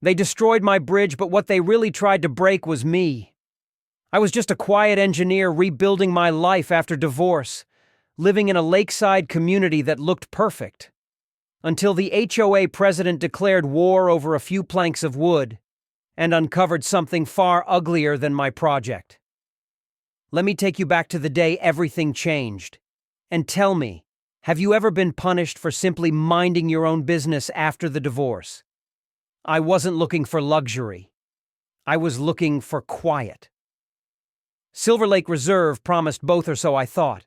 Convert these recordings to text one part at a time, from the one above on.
They destroyed my bridge, but what they really tried to break was me. I was just a quiet engineer rebuilding my life after divorce, living in a lakeside community that looked perfect. Until the HOA president declared war over a few planks of wood and uncovered something far uglier than my project. Let me take you back to the day everything changed. And tell me, have you ever been punished for simply minding your own business after the divorce? I wasn't looking for luxury. I was looking for quiet. Silver Lake Reserve promised both, or so I thought.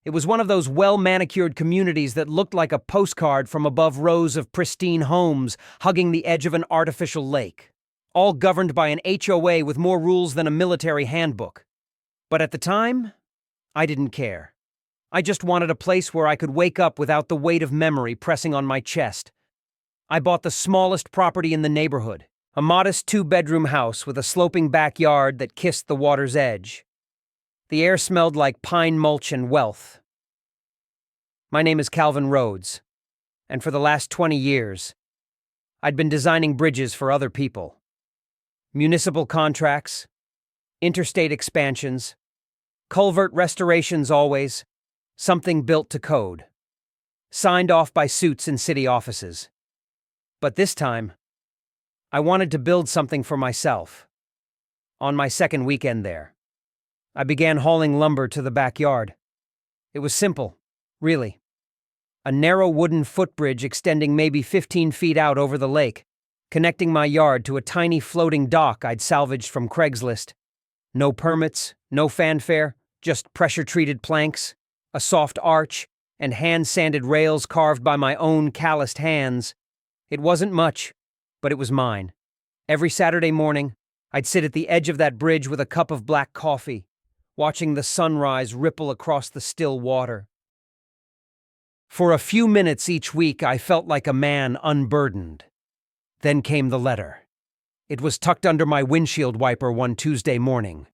It was one of those well-manicured communities that looked like a postcard from above rows of pristine homes hugging the edge of an artificial lake, all governed by an HOA with more rules than a military handbook. But at the time, I didn't care. I just wanted a place where I could wake up without the weight of memory pressing on my chest. I bought the smallest property in the neighborhood, a modest 2-bedroom house with a sloping backyard that kissed the water's edge. The air smelled like pine mulch and wealth. My name is Calvin Rhodes, and for the last 20 years, I'd been designing bridges for other people. Municipal contracts, interstate expansions, culvert restorations always, something built to code. Signed off by suits in city offices. But this time, I wanted to build something for myself. On my second weekend there, I began hauling lumber to the backyard. It was simple, really. A narrow wooden footbridge extending maybe 15 feet out over the lake, connecting my yard to a tiny floating dock I'd salvaged from Craigslist. No permits, no fanfare, just pressure-treated planks, a soft arch, and hand-sanded rails carved by my own calloused hands. It wasn't much, but it was mine. Every Saturday morning, I'd sit at the edge of that bridge with a cup of black coffee, watching the sunrise ripple across the still water. For a few minutes each week, I felt like a man unburdened. Then came the letter. It was tucked under my windshield wiper one Tuesday morning.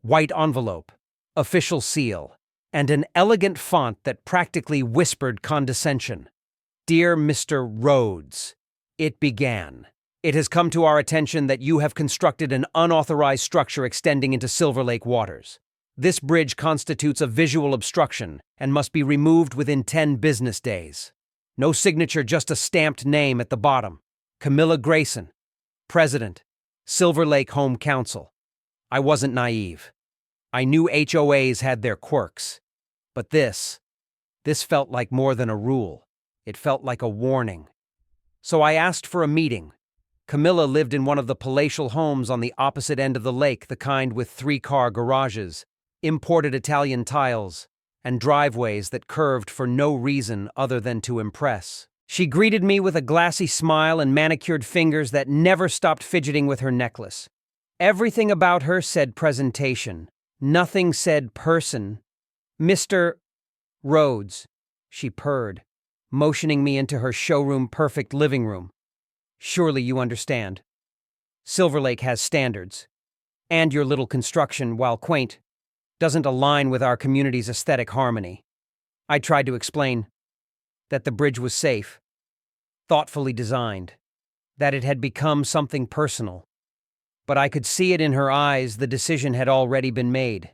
White envelope, official seal, and an elegant font that practically whispered condescension. Dear Mr. Rhodes, it began. It has come to our attention that you have constructed an unauthorized structure extending into Silver Lake waters. This bridge constitutes a visual obstruction and must be removed within 10 business days. No signature, just a stamped name at the bottom. Camilla Grayson, President, Silver Lake Home Council. I wasn't naive. I knew HOAs had their quirks. But this felt like more than a rule. It felt like a warning. So I asked for a meeting. Camilla lived in one of the palatial homes on the opposite end of the lake, the kind with 3-car garages, imported Italian tiles, and driveways that curved for no reason other than to impress. She greeted me with a glassy smile and manicured fingers that never stopped fidgeting with her necklace. Everything about her said presentation. Nothing said person. Mr. Rhodes, she purred, motioning me into her showroom-perfect living room. Surely you understand. Silver Lake has standards. And your little construction, while quaint, doesn't align with our community's aesthetic harmony. I tried to explain that the bridge was safe, thoughtfully designed, that it had become something personal. But I could see it in her eyes, the decision had already been made.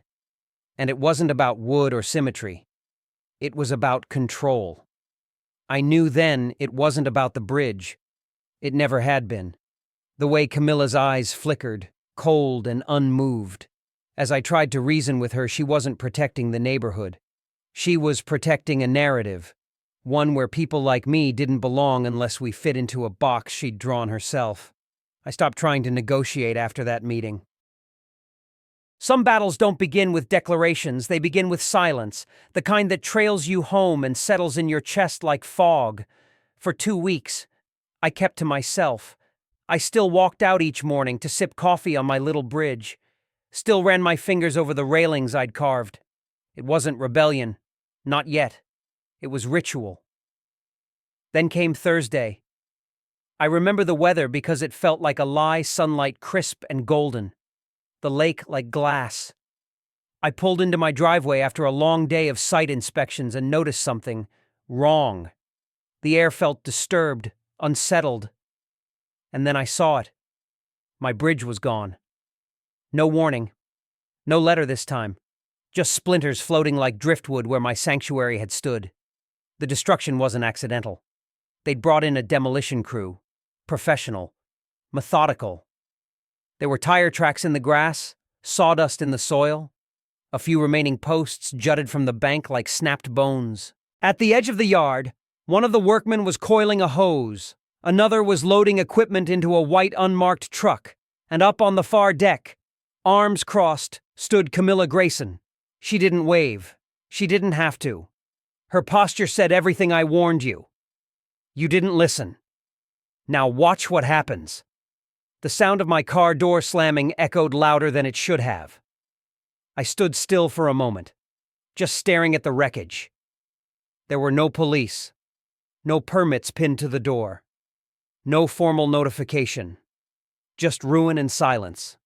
And it wasn't about wood or symmetry. It was about control. I knew then it wasn't about the bridge. It never had been. The way Camilla's eyes flickered, cold and unmoved. As I tried to reason with her, she wasn't protecting the neighborhood. She was protecting a narrative, one where people like me didn't belong unless we fit into a box she'd drawn herself. I stopped trying to negotiate after that meeting. Some battles don't begin with declarations, they begin with silence, the kind that trails you home and settles in your chest like fog. For 2 weeks, I kept to myself. I still walked out each morning to sip coffee on my little bridge. Still ran my fingers over the railings I'd carved. It wasn't rebellion. Not yet. It was ritual. Then came Thursday. I remember the weather because it felt like a lie, sunlight crisp and golden. The lake like glass. I pulled into my driveway after a long day of site inspections and noticed something wrong. The air felt disturbed, unsettled. And then I saw it. My bridge was gone. No warning. No letter this time. Just splinters floating like driftwood where my sanctuary had stood. The destruction wasn't accidental. They'd brought in a demolition crew. Professional. Methodical. There were tire tracks in the grass, sawdust in the soil. A few remaining posts jutted from the bank like snapped bones. At the edge of the yard, one of the workmen was coiling a hose. Another was loading equipment into a white unmarked truck. And up on the far deck, arms crossed, stood Camilla Grayson. She didn't wave. She didn't have to. Her posture said everything I warned you. You didn't listen. Now watch what happens. The sound of my car door slamming echoed louder than it should have. I stood still for a moment, just staring at the wreckage. There were no police, no permits pinned to the door, no formal notification, just ruin and silence.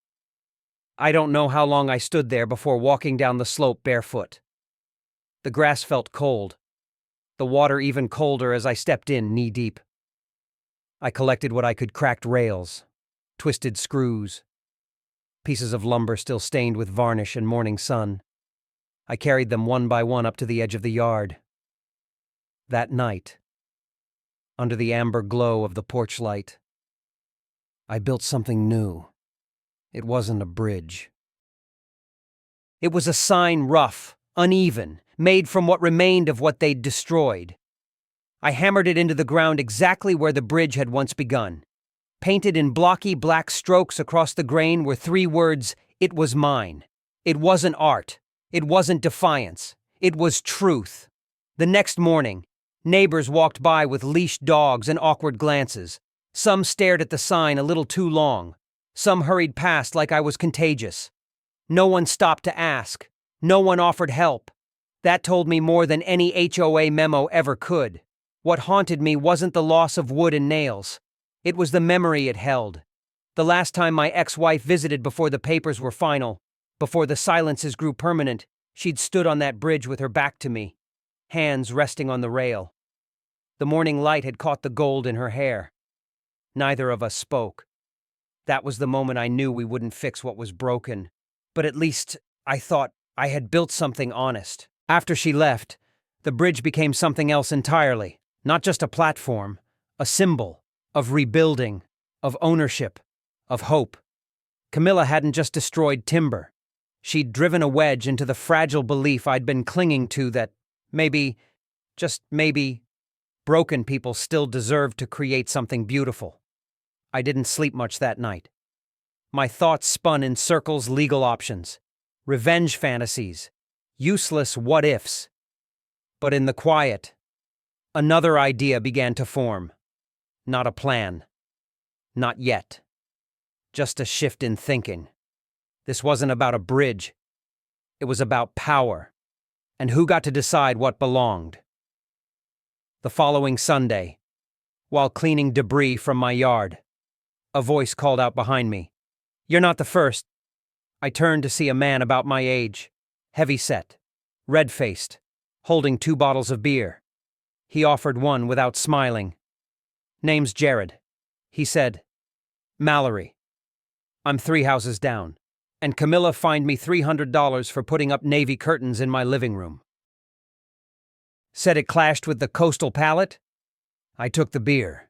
I don't know how long I stood there before walking down the slope barefoot. The grass felt cold, the water even colder as I stepped in knee-deep. I collected what I could: cracked rails, twisted screws, pieces of lumber still stained with varnish and morning sun. I carried them one by one up to the edge of the yard. That night, under the amber glow of the porch light, I built something new. It wasn't a bridge. It was a sign, rough, uneven, made from what remained of what they'd destroyed. I hammered it into the ground exactly where the bridge had once begun. Painted in blocky black strokes across the grain were 3 words: it was mine. It wasn't art. It wasn't defiance. It was truth. The next morning, neighbors walked by with leashed dogs and awkward glances. Some stared at the sign a little too long. Some hurried past like I was contagious. No one stopped to ask. No one offered help. That told me more than any HOA memo ever could. What haunted me wasn't the loss of wood and nails. It was the memory it held. The last time my ex-wife visited before the papers were final, before the silences grew permanent, she'd stood on that bridge with her back to me, hands resting on the rail. The morning light had caught the gold in her hair. Neither of us spoke. That was the moment I knew we wouldn't fix what was broken. But at least, I thought, I had built something honest. After she left, the bridge became something else entirely. Not just a platform, a symbol of rebuilding, of ownership, of hope. Camilla hadn't just destroyed timber. She'd driven a wedge into the fragile belief I'd been clinging to that maybe, just maybe, broken people still deserved to create something beautiful. I didn't sleep much that night. My thoughts spun in circles: legal options, revenge fantasies, useless what-ifs. But in the quiet, another idea began to form. Not a plan. Not yet. Just a shift in thinking. This wasn't about a bridge. It was about power. And who got to decide what belonged. The following Sunday, while cleaning debris from my yard, a voice called out behind me. "You're not the first." I turned to see a man about my age, heavy-set, red-faced, holding 2 bottles of beer. He offered one without smiling. "Name's Jared," he said. "Mallory. I'm 3 houses down, and Camilla fined me $300 for putting up navy curtains in my living room. Said it clashed with the coastal palate?" I took the beer.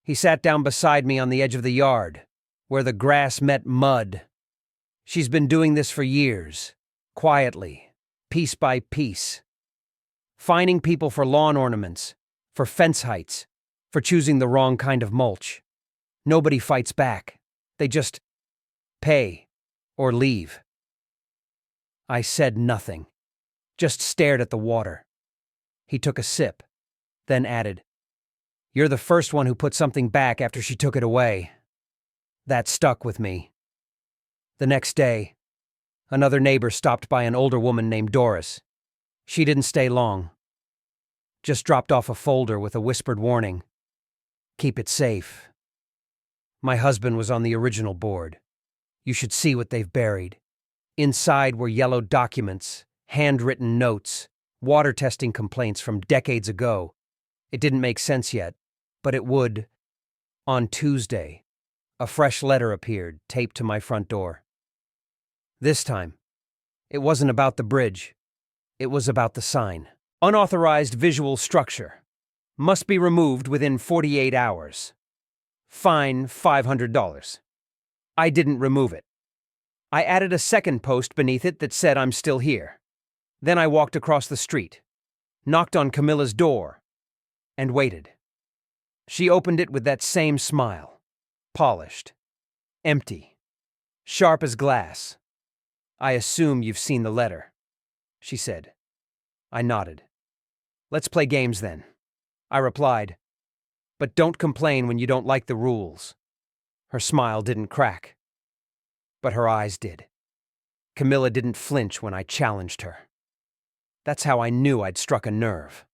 He sat down beside me on the edge of the yard, where the grass met mud. She's been doing this for years, quietly, piece by piece. Fining people for lawn ornaments, for fence heights, for choosing the wrong kind of mulch. Nobody fights back. They just pay or leave. I said nothing, just stared at the water. He took a sip, then added, "You're the first one who put something back after she took it away." That stuck with me. The next day, another neighbor stopped by an older woman named Doris. She didn't stay long. Just dropped off a folder with a whispered warning. "Keep it safe." My husband was on the original board. "You should see what they've buried." Inside were yellow documents, handwritten notes, water testing complaints from decades ago. It didn't make sense yet, but it would. On Tuesday, a fresh letter appeared, taped to my front door. This time, it wasn't about the bridge. It was about the sign. Unauthorized visual structure. Must be removed within 48 hours. Fine $500. I didn't remove it. I added a second post beneath it that said I'm still here. Then I walked across the street, knocked on Camilla's door, and waited. She opened it with that same smile. Polished. Empty. Sharp as glass. "I assume you've seen the letter," she said. I nodded. "Let's play games then," I replied. "But don't complain when you don't like the rules." Her smile didn't crack, but her eyes did. Camilla didn't flinch when I challenged her. That's how I knew I'd struck a nerve.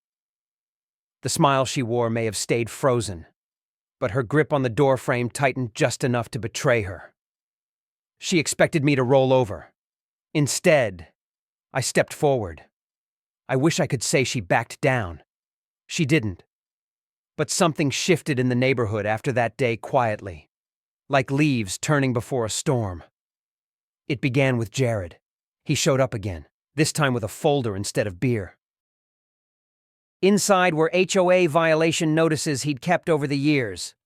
The smile she wore may have stayed frozen, but her grip on the doorframe tightened just enough to betray her. She expected me to roll over. Instead, I stepped forward. I wish I could say she backed down. She didn't. But something shifted in the neighborhood after that day quietly, like leaves turning before a storm. It began with Jared. He showed up again, this time with a folder instead of beer. Inside were HOA violation notices he'd kept over the years.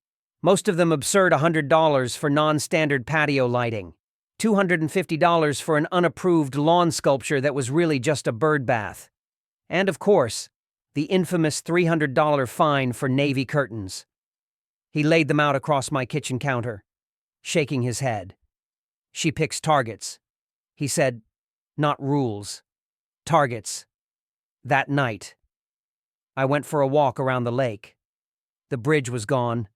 Most of them absurd $100 for non-standard patio lighting, $250 for an unapproved lawn sculpture that was really just a bird bath, and of course, the infamous $300 fine for navy curtains. He laid them out across my kitchen counter, shaking his head. "She picks targets," he said. "Not rules. Targets." That night, I went for a walk around the lake. The bridge was gone,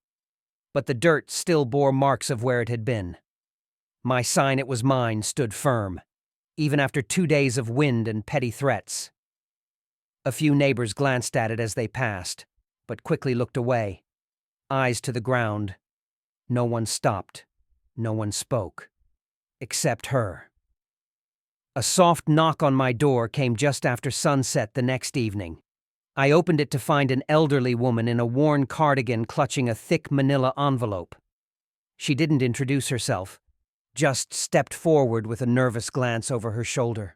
but the dirt still bore marks of where it had been. My sign "It was mine" stood firm, even after 2 days of wind and petty threats. A few neighbors glanced at it as they passed, but quickly looked away, eyes to the ground. No one stopped. No one spoke. Except her. A soft knock on my door came just after sunset the next evening. I opened it to find an elderly woman in a worn cardigan clutching a thick manila envelope. She didn't introduce herself, just stepped forward with a nervous glance over her shoulder.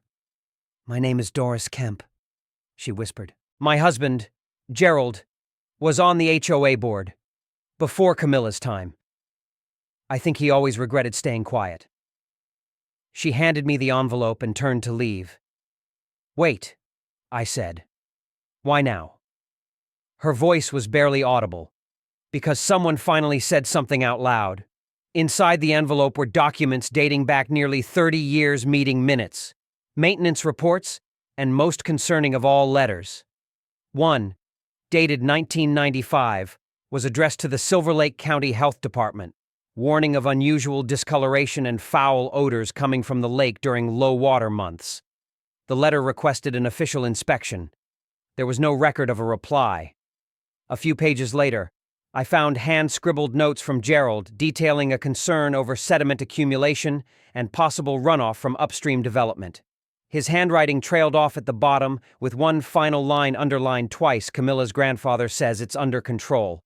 "My name is Doris Kemp," she whispered. "My husband, Gerald, was on the HOA board, before Camilla's time. I think he always regretted staying quiet." She handed me the envelope and turned to leave. "Wait," I said. "Why now?" Her voice was barely audible, because someone finally said something out loud. Inside the envelope were documents dating back nearly 30 years, meeting minutes, maintenance reports, and most concerning of all, letters. One, dated 1995, was addressed to the Silver Lake County Health Department, warning of unusual discoloration and foul odors coming from the lake during low water months. The letter requested an official inspection. There was no record of a reply. A few pages later, I found hand-scribbled notes from Gerald detailing a concern over sediment accumulation and possible runoff from upstream development. His handwriting trailed off at the bottom, with one final line underlined twice. "Camilla's grandfather says it's under control."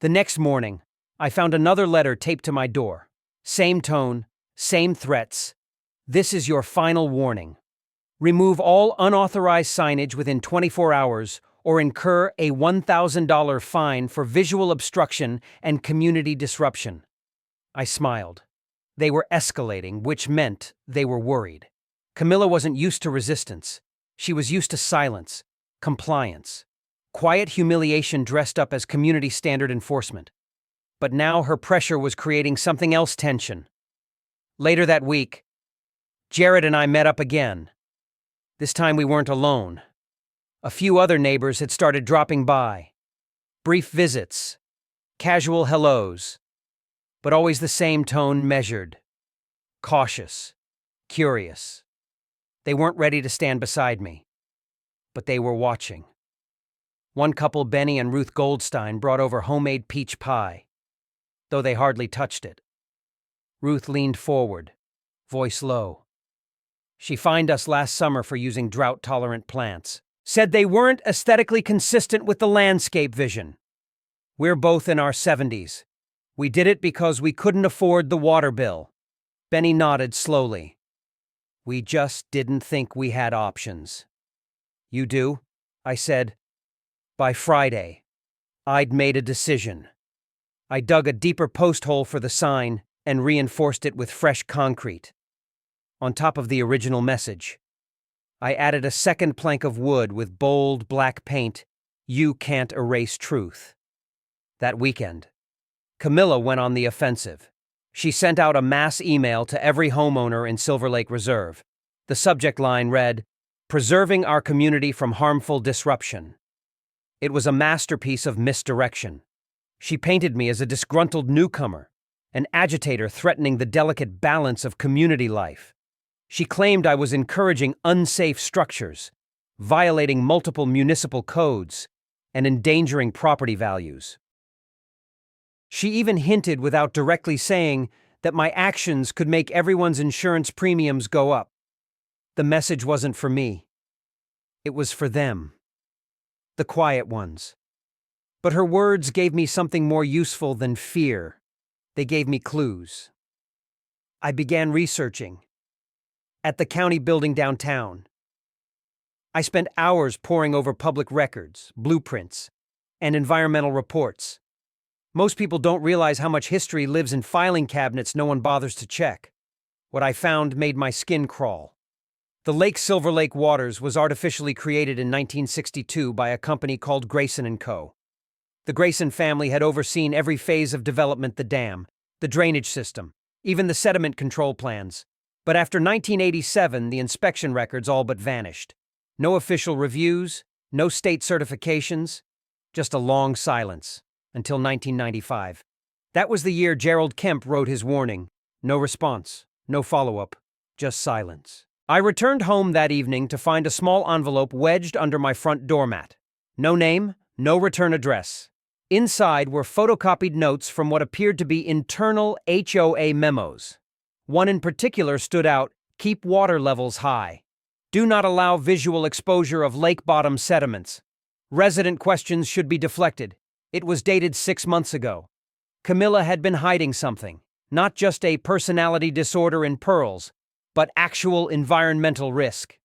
The next morning, I found another letter taped to my door. Same tone, same threats. "This is your final warning. Remove all unauthorized signage within 24 hours or incur a $1,000 fine for visual obstruction and community disruption." I smiled. They were escalating, which meant they were worried. Camilla wasn't used to resistance. She was used to silence, compliance, quiet humiliation dressed up as community standard enforcement. But now her pressure was creating something else: tension. Later that week, Jared and I met up again. This time we weren't alone. A few other neighbors had started dropping by. Brief visits, casual hellos, but always the same tone: measured, cautious, curious. They weren't ready to stand beside me, but they were watching. One couple, Benny and Ruth Goldstein, brought over homemade peach pie, though they hardly touched it. Ruth leaned forward, voice low. She fined us last summer for using drought-tolerant plants. Said they weren't aesthetically consistent with the landscape vision. We're both in our 70s. We did it because we couldn't afford the water bill. Benny nodded slowly. We just didn't think we had options. You do? I said. By Friday, I'd made a decision. I dug a deeper post hole for the sign and reinforced it with fresh concrete. On top of the original message, I added a second plank of wood with bold black paint, "You can't erase truth." That weekend, Camilla went on the offensive. She sent out a mass email to every homeowner in Silver Lake Reserve. The subject line read, "Preserving our community from harmful disruption." It was a masterpiece of misdirection. She painted me as a disgruntled newcomer, an agitator threatening the delicate balance of community life. She claimed I was encouraging unsafe structures, violating multiple municipal codes, and endangering property values. She even hinted, without directly saying, that my actions could make everyone's insurance premiums go up. The message wasn't for me. It was for them. The quiet ones. But her words gave me something more useful than fear. They gave me clues. I began researching. At the county building downtown, I spent hours poring over public records, blueprints, and environmental reports. Most people don't realize how much history lives in filing cabinets no one bothers to check. What I found made my skin crawl. The Lake Silver Lake waters was artificially created in 1962 by a company called Grayson & Co. The Grayson family had overseen every phase of development: the dam, the drainage system, even the sediment control plans. But after 1987, the inspection records all but vanished. No official reviews, no state certifications, just a long silence. Until 1995. That was the year Gerald Kemp wrote his warning. No response, no follow-up, just silence. I returned home that evening to find a small envelope wedged under my front doormat. No name, no return address. Inside were photocopied notes from what appeared to be internal HOA memos. One in particular stood out: keep water levels high. Do not allow visual exposure of lake bottom sediments. Resident questions should be deflected. It was dated 6 months ago. Camilla had been hiding something, not just a personality disorder in pearls, but actual environmental risk.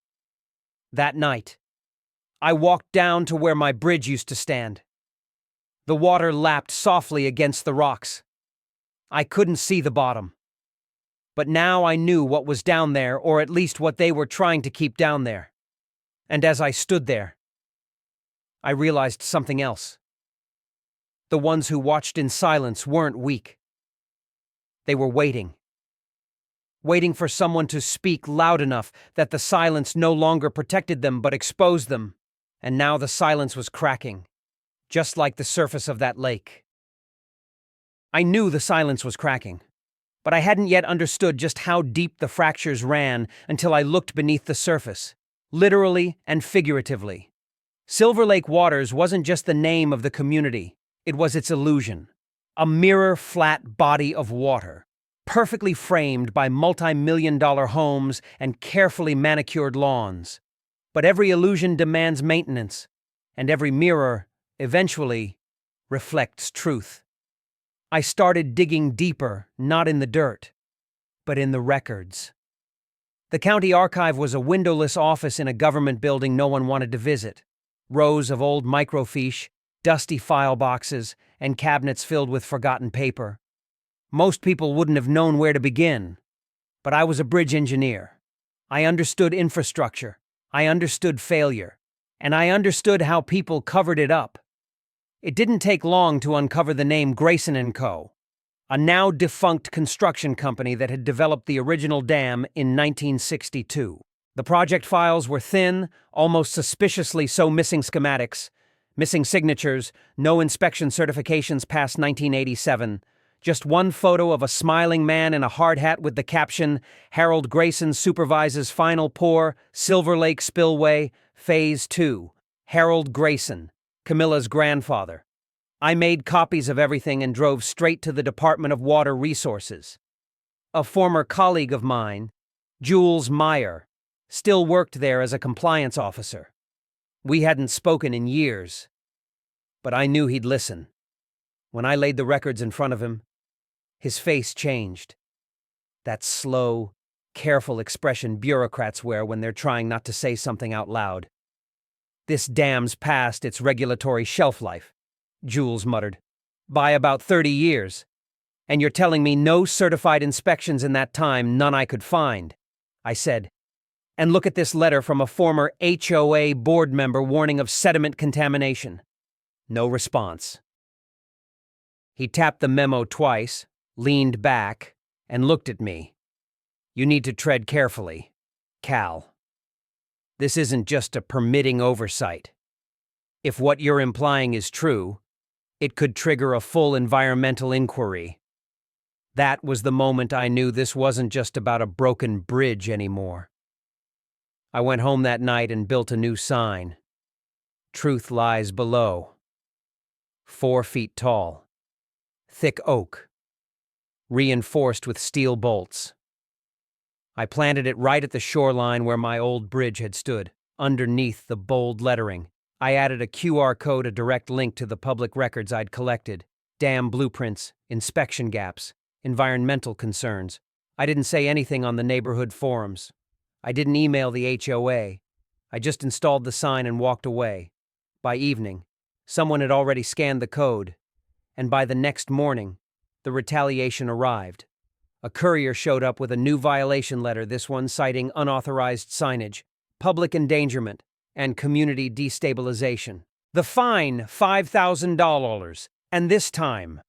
That night, I walked down to where my bridge used to stand. The water lapped softly against the rocks. I couldn't see the bottom. But now I knew what was down there, or at least what they were trying to keep down there. And as I stood there, I realized something else. The ones who watched in silence weren't weak. They were waiting. Waiting for someone to speak loud enough that the silence no longer protected them but exposed them. And now the silence was cracking, just like the surface of that lake. I knew the silence was cracking, but I hadn't yet understood just how deep the fractures ran until I looked beneath the surface, literally and figuratively. Silver Lake Waters wasn't just the name of the community. It was its illusion, a mirror flat body of water, perfectly framed by multi-million-dollar homes and carefully manicured lawns. But every illusion demands maintenance, and every mirror, eventually, reflects truth. I started digging deeper, not in the dirt, but in the records. The county archive was a windowless office in a government building no one wanted to visit. Rows of old microfiche, dusty file boxes, and cabinets filled with forgotten paper. Most people wouldn't have known where to begin, but I was a bridge engineer. I understood infrastructure, I understood failure, and I understood how people covered it up. It didn't take long to uncover the name Grayson & Co., a now defunct construction company that had developed the original dam in 1962. The project files were thin, almost suspiciously so, missing schematics, missing signatures, no inspection certifications past 1987, just one photo of a smiling man in a hard hat with the caption, "Harold Grayson supervises final pour, Silver Lake Spillway, Phase 2. Harold Grayson, Camilla's grandfather." I made copies of everything and drove straight to the Department of Water Resources. A former colleague of mine, Jules Meyer, still worked there as a compliance officer. We hadn't spoken in years, but I knew he'd listen. When I laid the records in front of him, his face changed. That slow, careful expression bureaucrats wear when they're trying not to say something out loud. "This dam's past its regulatory shelf life," Jules muttered. "By about 30 years. And you're telling me no certified inspections in that time, none I could find," I said. "And look at this letter from a former HOA board member warning of sediment contamination." No response. He tapped the memo twice, leaned back, and looked at me. "You need to tread carefully, Cal. This isn't just a permitting oversight. If what you're implying is true, it could trigger a full environmental inquiry." That was the moment I knew this wasn't just about a broken bridge anymore. I went home that night and built a new sign. "Truth lies below." 4 feet tall. Thick oak. Reinforced with steel bolts. I planted it right at the shoreline where my old bridge had stood, underneath the bold lettering. I added a QR code, a direct link to the public records I'd collected, dam blueprints, inspection gaps, environmental concerns. I didn't say anything on the neighborhood forums. I didn't email the HOA. I just installed the sign and walked away. By evening, someone had already scanned the code, and by the next morning, the retaliation arrived. A courier showed up with a new violation letter, this one citing unauthorized signage, public endangerment, and community destabilization. The fine, $5,000, and this time,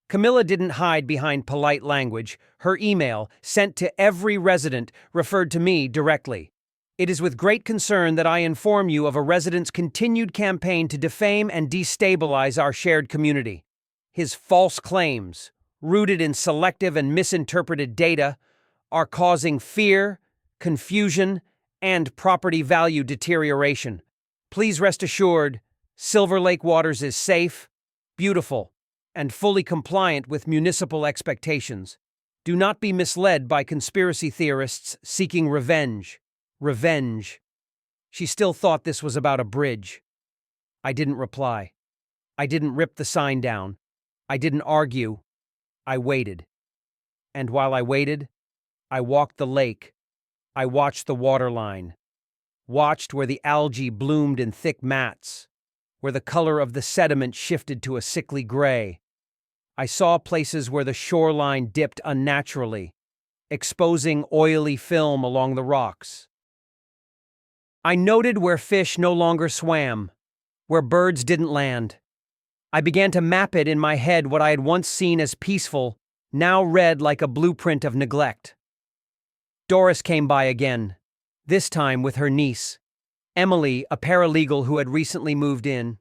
Camilla didn't hide behind polite language. Her email, sent to every resident, referred to me directly. "It is with great concern that I inform you of a resident's continued campaign to defame and destabilize our shared community. His false claims, rooted in selective and misinterpreted data, are causing fear, confusion, and property value deterioration. Please rest assured, Silver Lake Waters is safe, beautiful, and fully compliant with municipal expectations. Do not be misled by conspiracy theorists seeking revenge." Revenge. She still thought this was about a bridge. I didn't reply. I didn't rip the sign down. I didn't argue. I waited. And while I waited, I walked the lake. I watched the waterline. Watched where the algae bloomed in thick mats, where the color of the sediment shifted to a sickly gray. I saw places where the shoreline dipped unnaturally, exposing oily film along the rocks. I noted where fish no longer swam, where birds didn't land. I began to map it in my head. What I had once seen as peaceful now read like a blueprint of neglect. Doris came by again, this time with her niece, Emily, a paralegal who had recently moved in.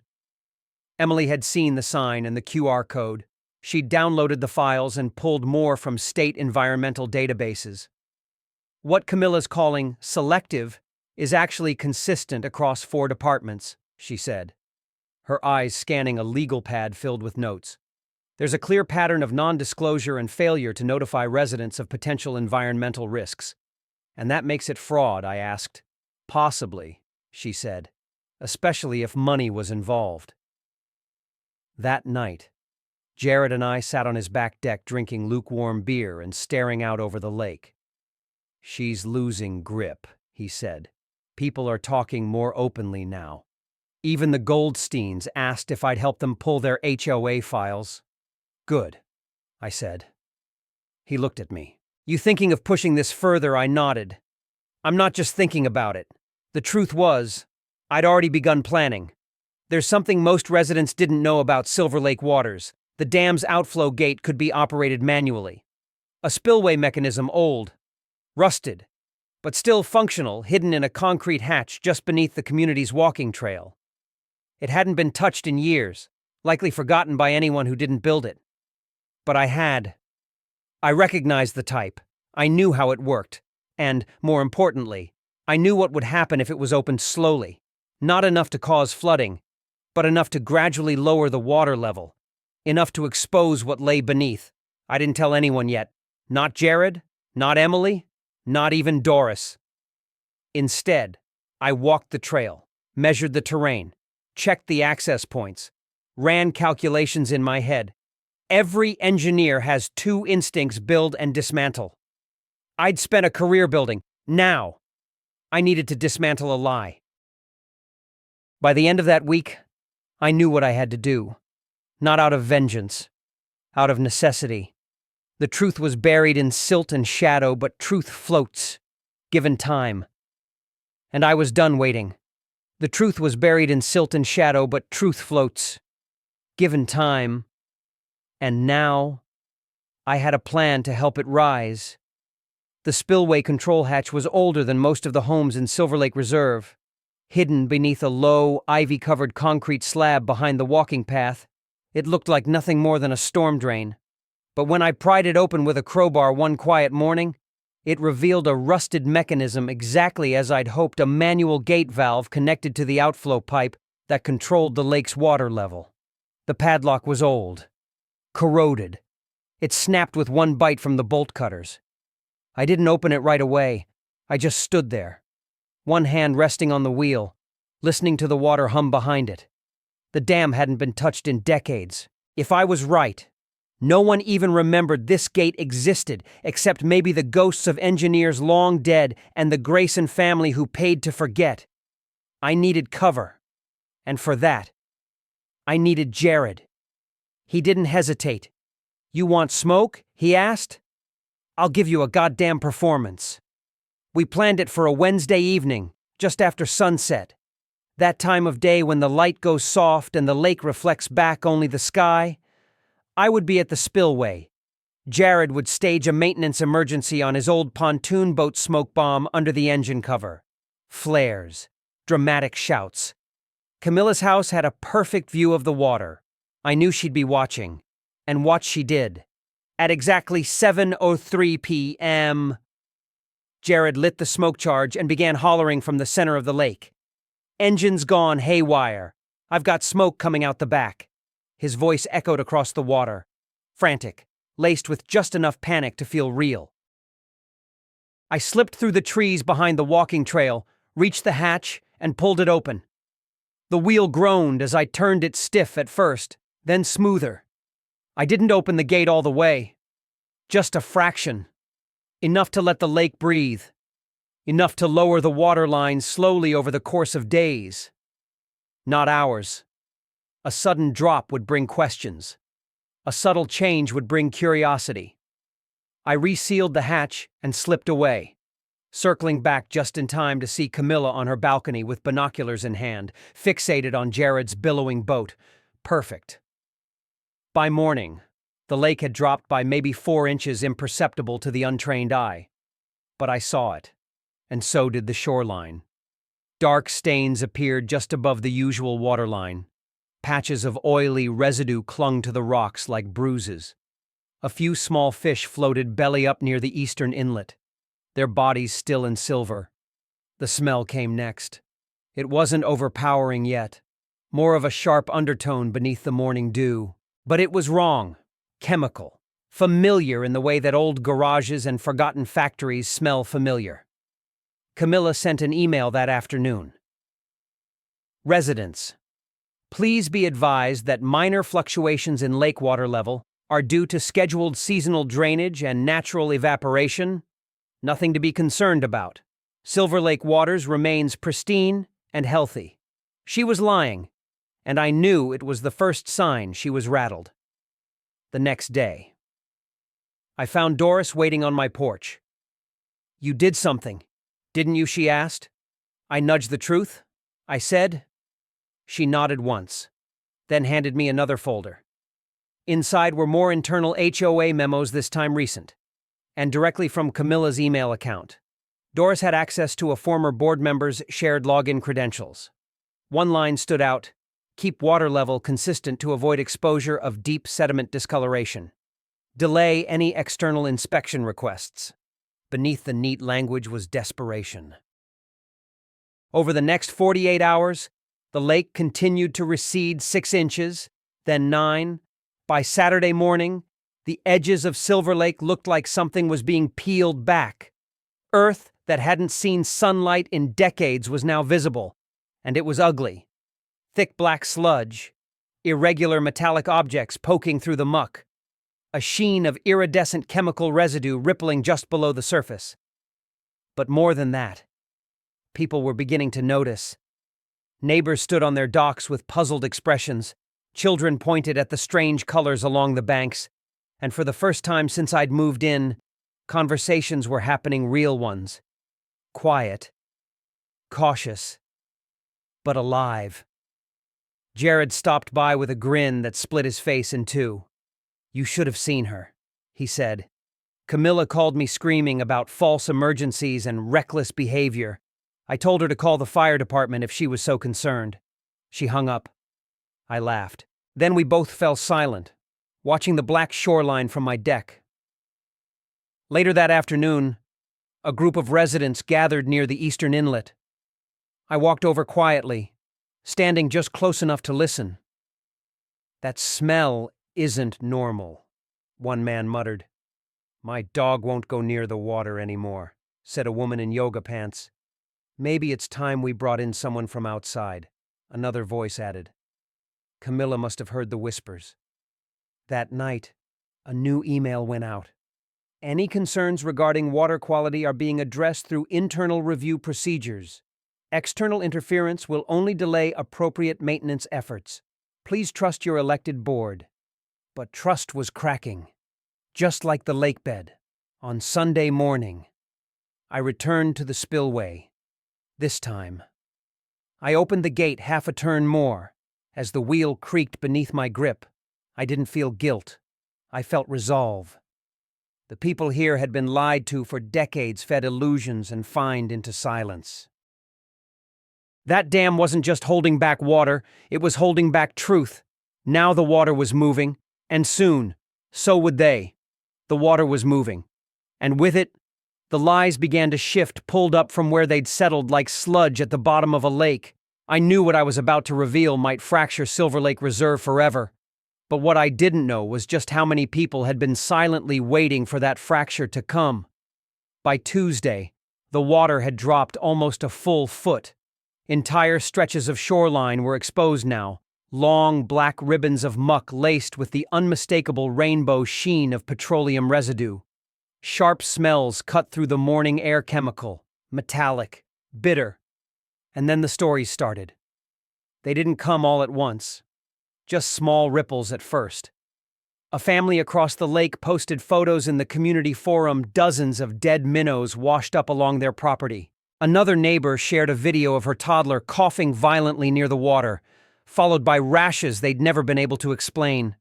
Emily had seen the sign and the QR code. She'd downloaded the files and pulled more from state environmental databases. What Camilla's calling selective is actually consistent across 4 departments, she said, her eyes scanning a legal pad filled with notes. "There's a clear pattern of non-disclosure and failure to notify residents of potential environmental risks. And that makes it fraud," I asked. "Possibly," she said, "especially if money was involved." That night, Jared and I sat on his back deck drinking lukewarm beer and staring out over the lake. "She's losing grip," he said. "People are talking more openly now. Even the Goldsteins asked if I'd help them pull their HOA files." "Good," I said. He looked at me. "You thinking of pushing this further?" I nodded. "I'm not just thinking about it. The truth was, I'd already begun planning. There's something most residents didn't know about Silver Lake Waters. The dam's outflow gate could be operated manually. A spillway mechanism, old, rusted, but still functional, hidden in a concrete hatch just beneath the community's walking trail. It hadn't been touched in years, likely forgotten by anyone who didn't build it. But I had. I recognized the type. I knew how it worked. And, more importantly, I knew what would happen if it was opened slowly. Not enough to cause flooding, but enough to gradually lower the water level. Enough to expose what lay beneath. I didn't tell anyone yet. Not Jared, not Emily, not even Doris. Instead, I walked the trail, measured the terrain, checked the access points, ran calculations in my head, Every engineer has two instincts: build and dismantle. I'd spent a career building. Now, I needed to dismantle a lie. By the end of that week, I knew what I had to do. Not out of vengeance, out of necessity. The truth was buried in silt and shadow, but truth floats, given time. And I was done waiting. The truth was buried in silt and shadow, but truth floats, given time. And now, I had a plan to help it rise. The spillway control hatch was older than most of the homes in Silver Lake Reserve. Hidden beneath a low, ivy-covered concrete slab behind the walking path, it looked like nothing more than a storm drain. But when I pried it open with a crowbar one quiet morning, it revealed a rusted mechanism exactly as I'd hoped: a manual gate valve connected to the outflow pipe that controlled the lake's water level. The padlock was old, corroded. It snapped with one bite from the bolt cutters. I didn't open it right away. I just stood there, one hand resting on the wheel, listening to the water hum behind it. The dam hadn't been touched in decades. If I was right, no one even remembered this gate existed, except maybe the ghosts of engineers long dead and the Grayson family who paid to forget. I needed cover. And for that, I needed Jared. He didn't hesitate. "You want smoke?" he asked. "I'll give you a goddamn performance." We planned it for a Wednesday evening, just after sunset. That time of day when the light goes soft and the lake reflects back only the sky. I would be at the spillway. Jared would stage a maintenance emergency on his old pontoon boat smoke bomb under the engine cover. Flares. Dramatic shouts. Camilla's house had a perfect view of the water. I knew she'd be watching. And watch she did. At exactly 7:03 p.m., Jared lit the smoke charge and began hollering from the center of the lake. "Engine's gone haywire. I've got smoke coming out the back." His voice echoed across the water, frantic, laced with just enough panic to feel real. I slipped through the trees behind the walking trail, reached the hatch, and pulled it open. The wheel groaned as I turned it stiff at first, then smoother. I didn't open the gate all the way. Just a fraction. Enough to let the lake breathe. Enough to lower the water line slowly over the course of days. Not hours. A sudden drop would bring questions. A subtle change would bring curiosity. I resealed the hatch and slipped away, circling back just in time to see Camilla on her balcony with binoculars in hand, fixated on Jared's billowing boat. Perfect. By morning, the lake had dropped by maybe 4 inches, imperceptible to the untrained eye. But I saw it, and so did the shoreline. Dark stains appeared just above the usual waterline. Patches of oily residue clung to the rocks like bruises. A few small fish floated belly up near the eastern inlet, their bodies still in silver. The smell came next. It wasn't overpowering yet, more of a sharp undertone beneath the morning dew. But it was wrong, chemical, familiar in the way that old garages and forgotten factories smell familiar. Camilla sent an email that afternoon. "Residents, please be advised that minor fluctuations in lake water level are due to scheduled seasonal drainage and natural evaporation. Nothing to be concerned about. Silver Lake waters remains pristine and healthy." She was lying, and I knew it was the first sign she was rattled. The next day, I found Doris waiting on my porch. "You did something, didn't you?" she asked. I nudged the truth. I said. She nodded once, then handed me another folder. Inside were more internal HOA memos, this time recent, and directly from Camilla's email account. Doris had access to a former board member's shared login credentials. One line stood out: "Keep water level consistent to avoid exposure of deep sediment discoloration. Delay any external inspection requests." Beneath the neat language was desperation. Over the next 48 hours, the lake continued to recede 6 inches, then 9. By Saturday morning, the edges of Silver Lake looked like something was being peeled back. Earth that hadn't seen sunlight in decades was now visible, and it was ugly. Thick black sludge, irregular metallic objects poking through the muck. a sheen of iridescent chemical residue rippling just below the surface. But more than that, people were beginning to notice. Neighbors stood on their docks with puzzled expressions. Children pointed at the strange colors along the banks, and for the first time since I'd moved in, conversations were happening, real ones. Quiet, cautious, but alive. Jared stopped by with a grin that split his face in two. "You should have seen her," he said. "Camilla called me screaming about false emergencies and reckless behavior. I told her to call the fire department if she was so concerned." She hung up. I laughed. Then we both fell silent, watching the black shoreline from my deck. Later that afternoon, a group of residents gathered near the eastern inlet. I walked over quietly, standing just close enough to listen. "That smell isn't normal," one man muttered. "My dog won't go near the water anymore," said a woman in yoga pants. "Maybe it's time we brought in someone from outside," another voice added. Camilla must have heard the whispers. That night, a new email went out. "Any concerns regarding water quality are being addressed through internal review procedures. External interference will only delay appropriate maintenance efforts. Please trust your elected board." But trust was cracking. Just like the lakebed. On Sunday morning, I returned to the spillway. This time, I opened the gate half a turn more. As the wheel creaked beneath my grip, I didn't feel guilt. I felt resolve. The people here had been lied to for decades, fed illusions, and fined into silence. That dam wasn't just holding back water, it was holding back truth. Now the water was moving, and soon, so would they. The water was moving. And with it, the lies began to shift, pulled up from where they'd settled like sludge at the bottom of a lake. I knew what I was about to reveal might fracture Silver Lake Reserve forever. But what I didn't know was just how many people had been silently waiting for that fracture to come. By Tuesday, the water had dropped almost a full foot. Entire stretches of shoreline were exposed now, long black ribbons of muck laced with the unmistakable rainbow sheen of petroleum residue. Sharp smells cut through the morning air, chemical, metallic, bitter. And then the stories started. They didn't come all at once. Just small ripples at first. A family across the lake posted photos in the community forum, dozens of dead minnows washed up along their property. Another neighbor shared a video of her toddler coughing violently near the water, followed by rashes they'd never been able to explain.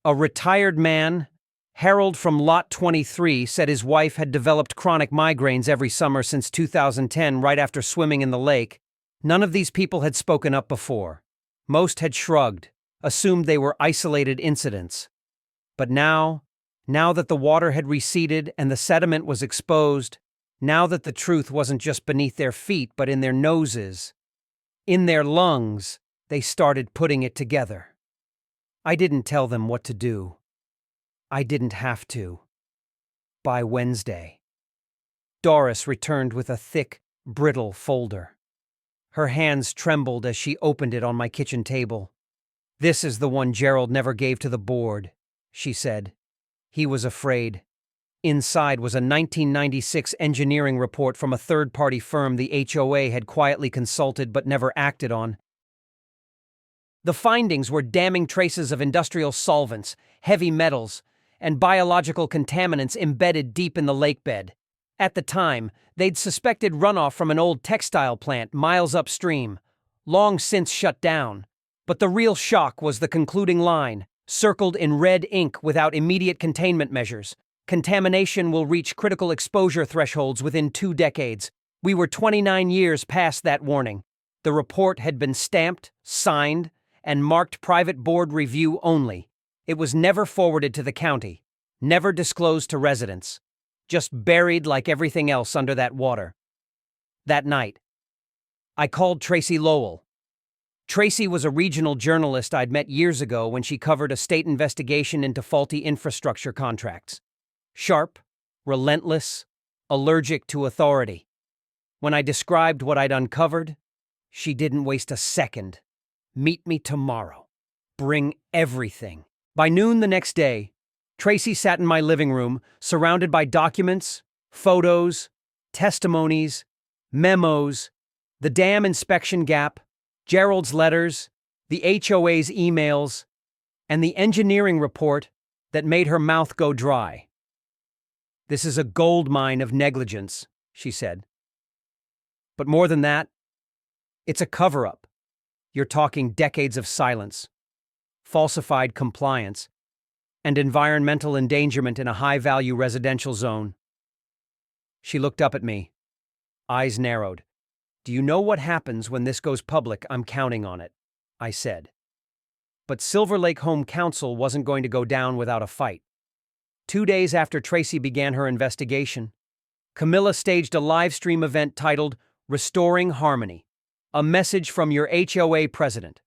A retired man, Harold from Lot 23, said his wife had developed chronic migraines every summer since 2010, right after swimming in the lake. None of these people had spoken up before. Most had shrugged, assumed they were isolated incidents. But now that the water had receded and the sediment was exposed, now that the truth wasn't just beneath their feet but in their noses, in their lungs, they started putting it together. I didn't tell them what to do. I didn't have to. By Wednesday, Doris returned with a thick, brittle folder. Her hands trembled as she opened it on my kitchen table. "This is the one Gerald never gave to the board," she said. He was afraid. Inside was a 1996 engineering report from a third-party firm the HOA had quietly consulted but never acted on. The findings were damning traces of industrial solvents, heavy metals, and biological contaminants embedded deep in the lakebed. At the time, they'd suspected runoff from an old textile plant miles upstream, long since shut down. But the real shock was the concluding line, circled in red ink without immediate containment measures. "Contamination will reach critical exposure thresholds within 2 decades. We were 29 years past that warning. The report had been stamped, signed, and marked private board review only. It was never forwarded to the county, never disclosed to residents, just buried like everything else under that water. That night, I called Tracy Lowell. Tracy was a regional journalist I'd met years ago when she covered a state investigation into faulty infrastructure contracts. Sharp, relentless, allergic to authority. When I described what I'd uncovered, she didn't waste a second. "Meet me tomorrow. Bring everything." By noon the next day, Tracy sat in my living room, surrounded by documents, photos, testimonies, memos, the dam inspection gap, Gerald's letters, the HOA's emails, and the engineering report that made her mouth go dry. "This is a gold mine of negligence," she said. "But more than that, it's a cover-up. You're talking decades of silence, falsified compliance, and environmental endangerment in a high-value residential zone." She looked up at me, eyes narrowed. "Do you know what happens when this goes public? I'm counting on it," I said. But Silver Lake Home Council wasn't going to go down without a fight. 2 days after Tracy began her investigation, Camilla staged a live stream event titled "Restoring Harmony," a message from your HOA president.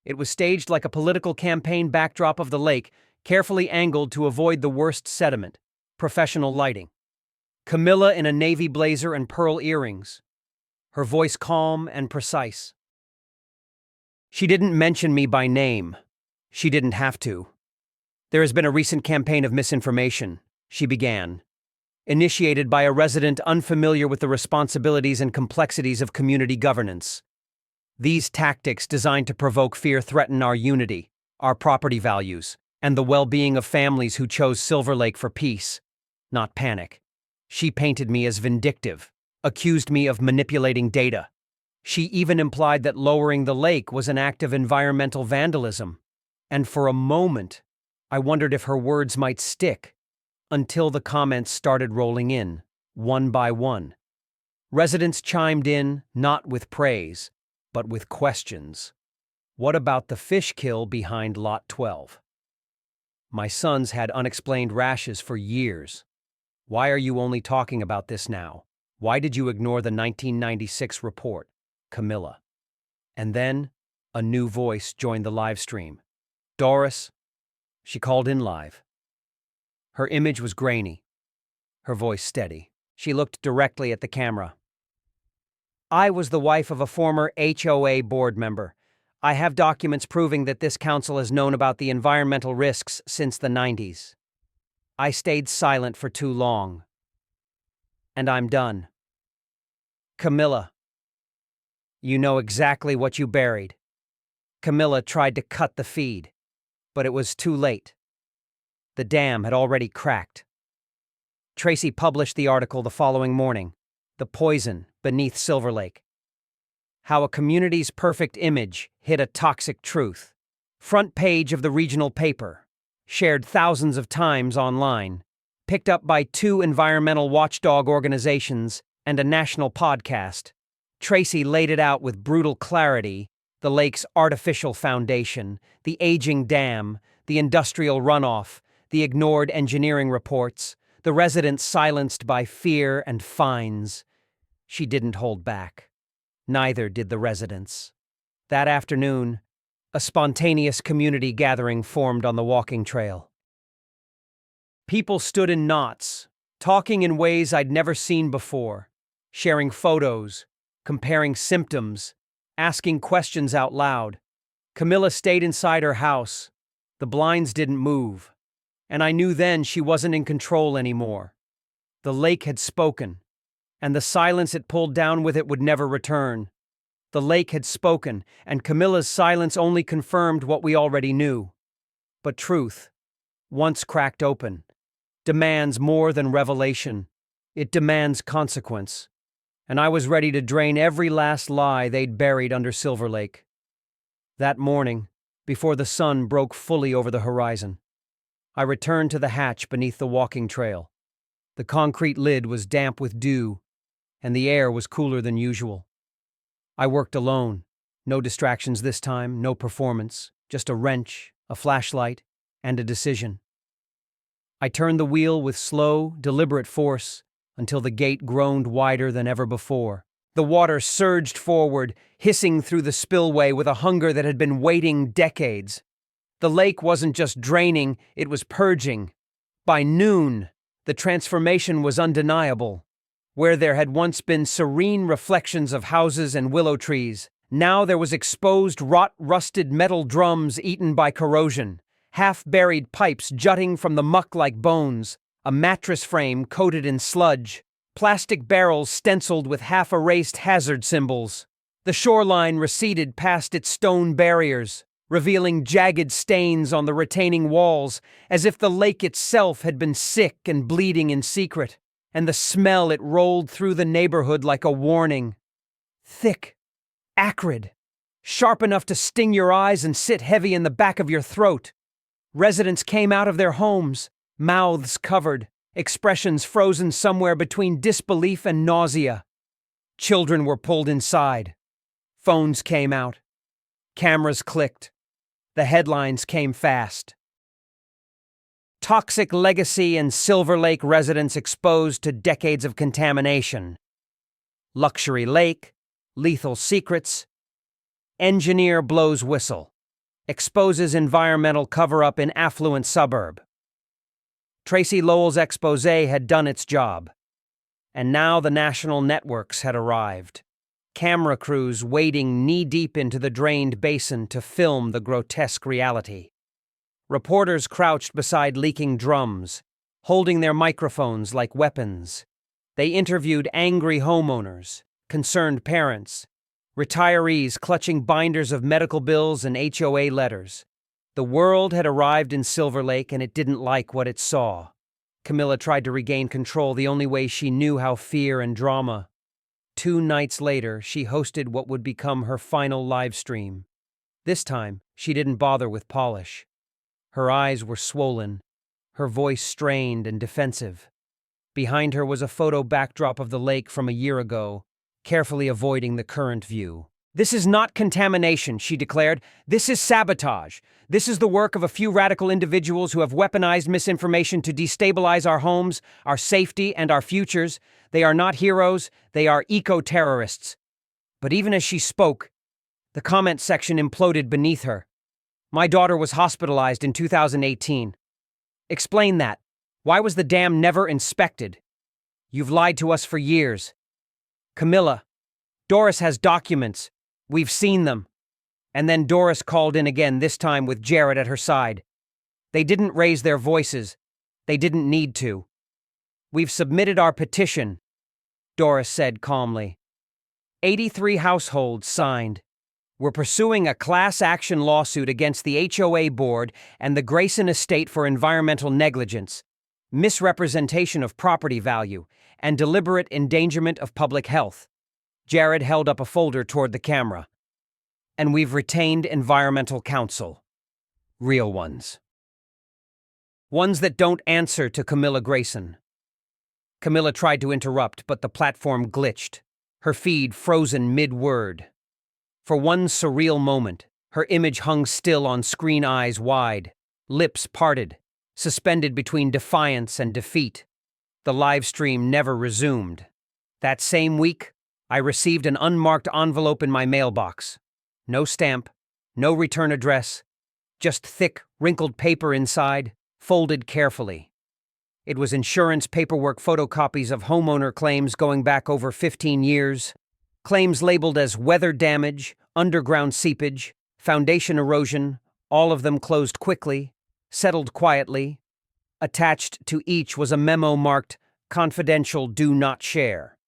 It was staged like a political campaign backdrop of the lake, carefully angled to avoid the worst sediment. Professional lighting. Camilla in a navy blazer and pearl earrings, her voice calm and precise. She didn't mention me by name. She didn't have to. "There has been a recent campaign of misinformation," she began, "initiated by a resident unfamiliar with the responsibilities and complexities of community governance. These tactics designed to provoke fear threaten our unity, our property values, and the well-being of families who chose Silver Lake for peace, not panic." She painted me as vindictive, accused me of manipulating data. She even implied that lowering the lake was an act of environmental vandalism. And for a moment, I wondered if her words might stick, until the comments started rolling in, one by one. Residents chimed in, not with praise, but with questions. What about the fish kill behind Lot 12? My sons had unexplained rashes for years. Why are you only talking about this now? Why did you ignore the 1996 report, Camilla? And then, a new voice joined the live stream. Doris. She called in live. Her image was grainy, her voice steady. She looked directly at the camera. "I was the wife of a former HOA board member. I have documents proving that this council has known about the environmental risks since the 90s. I stayed silent for too long. And I'm done. Camilla, you know exactly what you buried." Camilla tried to cut the feed, but it was too late. The dam had already cracked. Tracy published the article the following morning, "The Poison Beneath Silver Lake. How a Community's Perfect Image Hid a Toxic Truth." Front page of the regional paper, shared thousands of times online, picked up by 2 environmental watchdog organizations and a national podcast. Tracy laid it out with brutal clarity: the lake's artificial foundation, the aging dam, the industrial runoff, the ignored engineering reports, the residents silenced by fear and fines. She didn't hold back. Neither did the residents. That afternoon, a spontaneous community gathering formed on the walking trail. People stood in knots, talking in ways I'd never seen before, sharing photos, comparing symptoms, asking questions out loud. Camilla stayed inside her house. The blinds didn't move, and I knew then she wasn't in control anymore. The lake had spoken, and the silence it pulled down with it would never return. The lake had spoken, and Camilla's silence only confirmed what we already knew. But truth, once cracked open, demands more than revelation. It demands consequence. And I was ready to drain every last lie they'd buried under Silver Lake. That morning, before the sun broke fully over the horizon, I returned to the hatch beneath the walking trail. The concrete lid was damp with dew, and the air was cooler than usual. I worked alone. No distractions this time, no performance, just a wrench, a flashlight, and a decision. I turned the wheel with slow, deliberate force until the gate groaned wider than ever before. The water surged forward, hissing through the spillway with a hunger that had been waiting decades. The lake wasn't just draining, it was purging. By noon, the transformation was undeniable. Where there had once been serene reflections of houses and willow trees, now there was exposed, rot-rusted metal drums eaten by corrosion, half-buried pipes jutting from the muck like bones, a mattress frame coated in sludge, plastic barrels stenciled with half-erased hazard symbols. The shoreline receded past its stone barriers, revealing jagged stains on the retaining walls, as if the lake itself had been sick and bleeding in secret, and the smell it rolled through the neighborhood like a warning. Thick, acrid, sharp enough to sting your eyes and sit heavy in the back of your throat. Residents came out of their homes, mouths covered, expressions frozen somewhere between disbelief and nausea. Children were pulled inside. Phones came out. Cameras clicked. The headlines came fast. Toxic legacy and Silver Lake residents exposed to decades of contamination. Luxury lake, lethal secrets. Engineer blows whistle. Exposes environmental cover-up in affluent suburb. Tracy Lowell's expose had done its job. And now the national networks had arrived. Camera crews wading knee-deep into the drained basin to film the grotesque reality. Reporters crouched beside leaking drums, holding their microphones like weapons. They interviewed angry homeowners, concerned parents, retirees clutching binders of medical bills and HOA letters. The world had arrived in Silver Lake and it didn't like what it saw. Camilla tried to regain control the only way she knew how: fear and drama. 2 nights later, she hosted what would become her final live stream. This time, she didn't bother with polish. Her eyes were swollen, her voice strained and defensive. Behind her was a photo backdrop of the lake from a year ago, carefully avoiding the current view. "This is not contamination," she declared. "This is sabotage. This is the work of a few radical individuals who have weaponized misinformation to destabilize our homes, our safety, and our futures. They are not heroes, they are eco-terrorists." But even as she spoke, the comment section imploded beneath her. "My daughter was hospitalized in 2018. Explain that. Why was the dam never inspected? You've lied to us for years. Camilla, Doris has documents. We've seen them." And then Doris called in again, this time with Jared at her side. They didn't raise their voices. They didn't need to. "We've submitted our petition," Doris said calmly. 83 households signed. "We're pursuing a class action lawsuit against the HOA board and the Grayson estate for environmental negligence, misrepresentation of property value, and deliberate endangerment of public health." Jared held up a folder toward the camera. "And we've retained environmental counsel. Real ones. Ones that don't answer to Camilla Grayson." Camilla tried to interrupt, but the platform glitched, her feed frozen mid-word. For one surreal moment, her image hung still on screen, eyes wide, lips parted, suspended between defiance and defeat. The live stream never resumed. That same week, I received an unmarked envelope in my mailbox. No stamp, no return address, just thick, wrinkled paper inside, folded carefully. It was insurance paperwork, photocopies of homeowner claims going back over 15 years, claims labeled as weather damage, underground seepage, foundation erosion, all of them closed quickly, settled quietly. Attached to each was a memo marked "Confidential, do not share."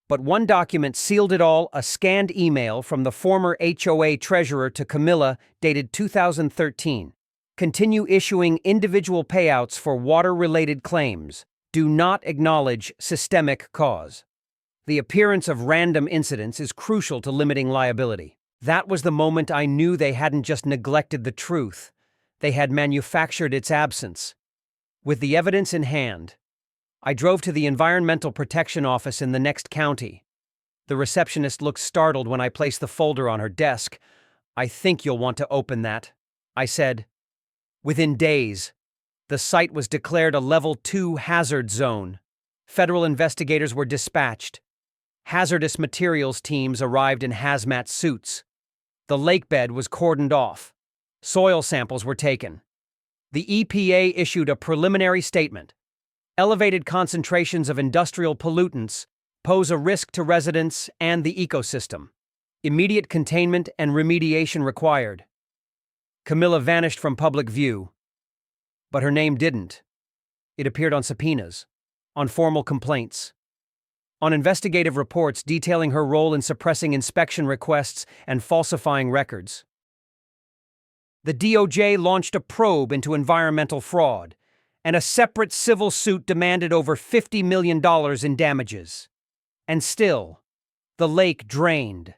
But one document sealed it all, a scanned email from the former HOA treasurer to Camilla dated 2013. "Continue issuing individual payouts for water-related claims. Do not acknowledge systemic cause. The appearance of random incidents is crucial to limiting liability." That was the moment I knew they hadn't just neglected the truth. They had manufactured its absence. With the evidence in hand, I drove to the Environmental Protection Office in the next county. The receptionist looked startled when I placed the folder on her desk. "I think you'll want to open that," I said. Within days, the site was declared a Level 2 hazard zone. Federal investigators were dispatched. Hazardous materials teams arrived in hazmat suits. The lakebed was cordoned off. Soil samples were taken. The EPA issued a preliminary statement. Elevated concentrations of industrial pollutants pose a risk to residents and the ecosystem. Immediate containment and remediation required. Camilla vanished from public view. But her name didn't. It appeared on subpoenas, on formal complaints, on investigative reports detailing her role in suppressing inspection requests and falsifying records. The DOJ launched a probe into environmental fraud, and a separate civil suit demanded over $50 million in damages. And still, the lake drained.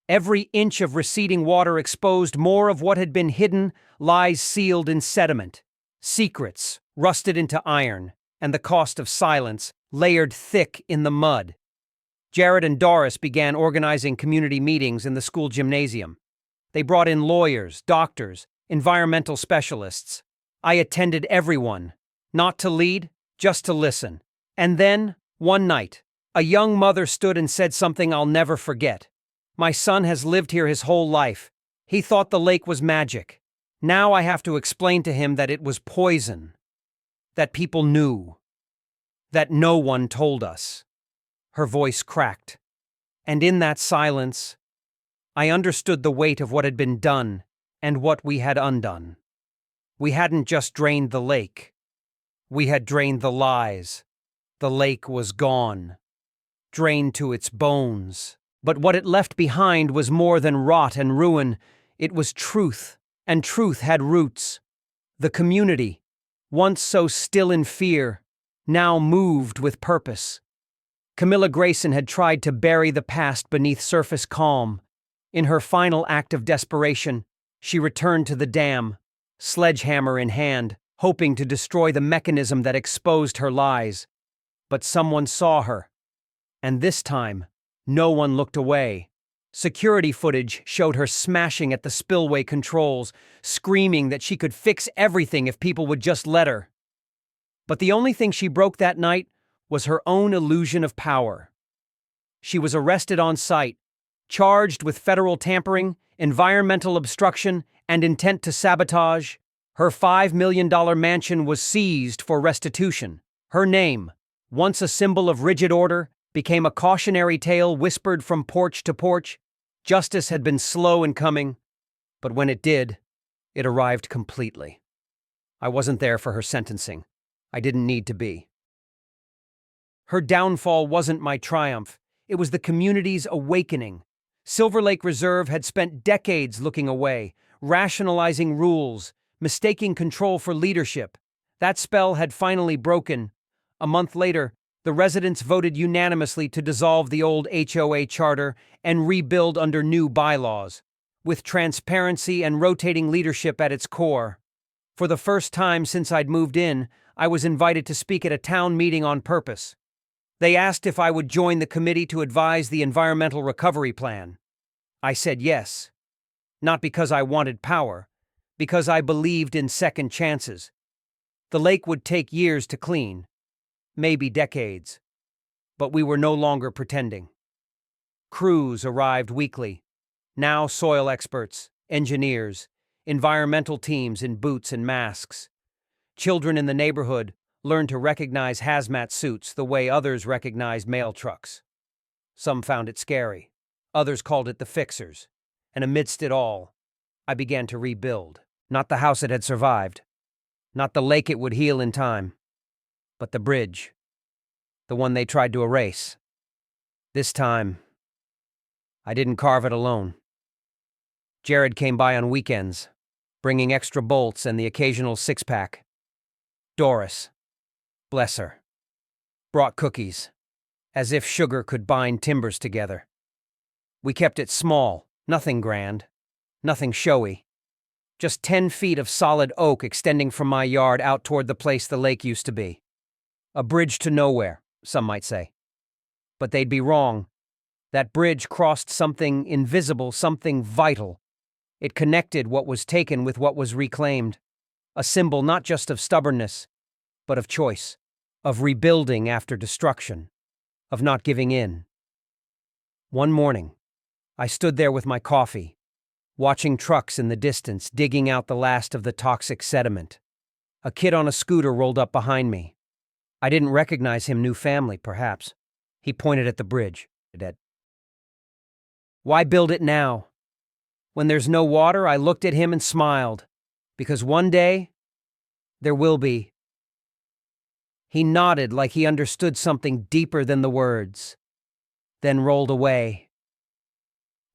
Every inch of receding water exposed more of what had been hidden, lies sealed in sediment, secrets rusted into iron, and the cost of silence layered thick in the mud. Jared and Doris began organizing community meetings in the school gymnasium. They brought in lawyers, doctors, environmental specialists. I attended everyone, not to lead, just to listen. And then, one night, a young mother stood and said something I'll never forget. My son has lived here his whole life. He thought the lake was magic. Now I have to explain to him that it was poison. That people knew. That no one told us. Her voice cracked. And in that silence, I understood the weight of what had been done and what we had undone. We hadn't just drained the lake. We had drained the lies. The lake was gone. Drained to its bones. But what it left behind was more than rot and ruin. It was truth, and truth had roots. The community, once so still in fear, now moved with purpose. Camilla Grayson had tried to bury the past beneath surface calm. In her final act of desperation, she returned to the dam, sledgehammer in hand, hoping to destroy the mechanism that exposed her lies. But someone saw her. And this time, no one looked away. Security footage showed her smashing at the spillway controls, screaming that she could fix everything if people would just let her. But the only thing she broke that night was her own illusion of power. She was arrested on site, charged with federal tampering, environmental obstruction, and intent to sabotage. Her $5 million mansion was seized for restitution. Her name, once a symbol of rigid order, became a cautionary tale whispered from porch to porch. Justice had been slow in coming, but when it did, it arrived completely. I wasn't there for her sentencing. I didn't need to be. Her downfall wasn't my triumph. It was the community's awakening. Silver Lake Reserve had spent decades looking away, rationalizing rules, mistaking control for leadership. That spell had finally broken. A month later, the residents voted unanimously to dissolve the old HOA charter and rebuild under new bylaws, with transparency and rotating leadership at its core. For the first time since I'd moved in, I was invited to speak at a town meeting on purpose. They asked if I would join the committee to advise the environmental recovery plan. I said yes. Not because I wanted power, because I believed in second chances. The lake would take years to clean, maybe decades. But we were no longer pretending. Crews arrived weekly, now soil experts, engineers, environmental teams in boots and masks. Children in the neighborhood learned to recognize hazmat suits the way others recognized mail trucks. Some found it scary. Others called it the fixers. And amidst it all, I began to rebuild. Not the house it had survived. Not the lake it would heal in time. But the bridge. The one they tried to erase. This time, I didn't carve it alone. Jared came by on weekends, bringing extra bolts and the occasional six-pack. Doris, bless her, brought cookies, as if sugar could bind timbers together. We kept it small, nothing grand, nothing showy. Just 10 feet of solid oak extending from my yard out toward the place the lake used to be. A bridge to nowhere, some might say. But they'd be wrong. That bridge crossed something invisible, something vital. It connected what was taken with what was reclaimed. A symbol not just of stubbornness, but of choice, of rebuilding after destruction, of not giving in. One morning, I stood there with my coffee, watching trucks in the distance digging out the last of the toxic sediment. A kid on a scooter rolled up behind me. I didn't recognize him, new family, perhaps. He pointed at the bridge. Why build it now? When there's no water, I looked at him and smiled, because one day, There will be. He nodded like he understood something deeper than the words, then rolled away.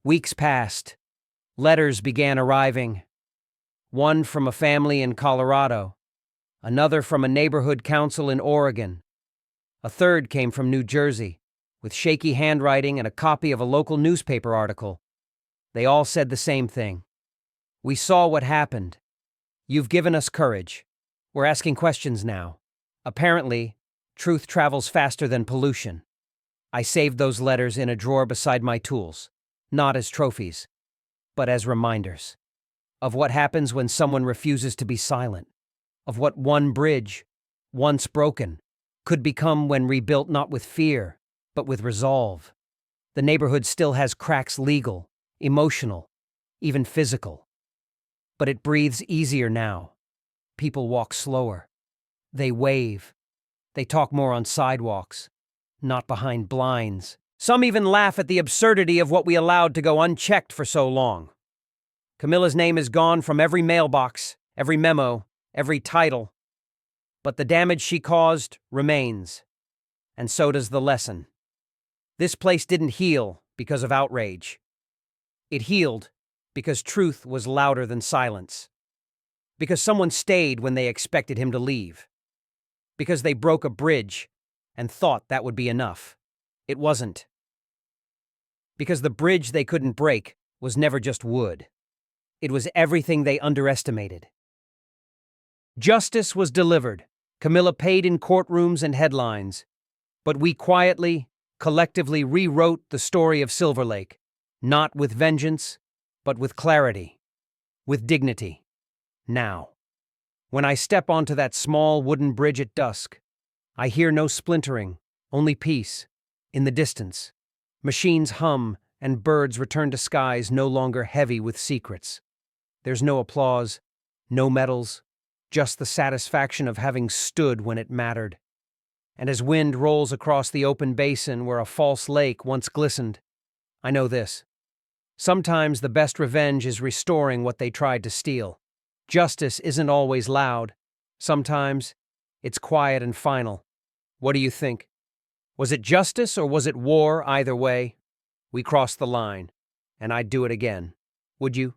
Weeks passed. Letters began arriving. One from a family in Colorado, another from a neighborhood council in Oregon. A third came from New Jersey, with shaky handwriting and a copy of a local newspaper article. They all said the same thing. We saw what happened. You've given us courage. We're asking questions now. Apparently, truth travels faster than pollution. I saved those letters in a drawer beside my tools, not as trophies, but as reminders of what happens when someone refuses to be silent, of what one bridge, once broken, could become when rebuilt not with fear, but with resolve. The neighborhood still has cracks, legal, emotional, even physical. But it breathes easier now. People walk slower. They wave. They talk more on sidewalks, not behind blinds. Some even laugh at the absurdity of what we allowed to go unchecked for so long. Camilla's name is gone from every mailbox, every memo, every title. But the damage she caused remains. And so does the lesson. This place didn't heal because of outrage. It healed because truth was louder than silence. Because someone stayed when they expected him to leave. Because they broke a bridge and thought that would be enough. It wasn't. Because the bridge they couldn't break was never just wood. It was everything they underestimated. Justice was delivered. Camilla paid in courtrooms and headlines. But we quietly, collectively rewrote the story of Silver Lake, not with vengeance, but with clarity, with dignity. Now, when I step onto that small wooden bridge at dusk, I hear no splintering, only peace. In the distance, machines hum and birds return to skies no longer heavy with secrets. There's no applause, no medals, just the satisfaction of having stood when it mattered. And as wind rolls across the open basin where a false lake once glistened, I know this. Sometimes the best revenge is restoring what they tried to steal. Justice isn't always loud. Sometimes it's quiet and final. What do you think? Was it justice or was it war? Either way, we crossed the line, and I'd do it again. Would you?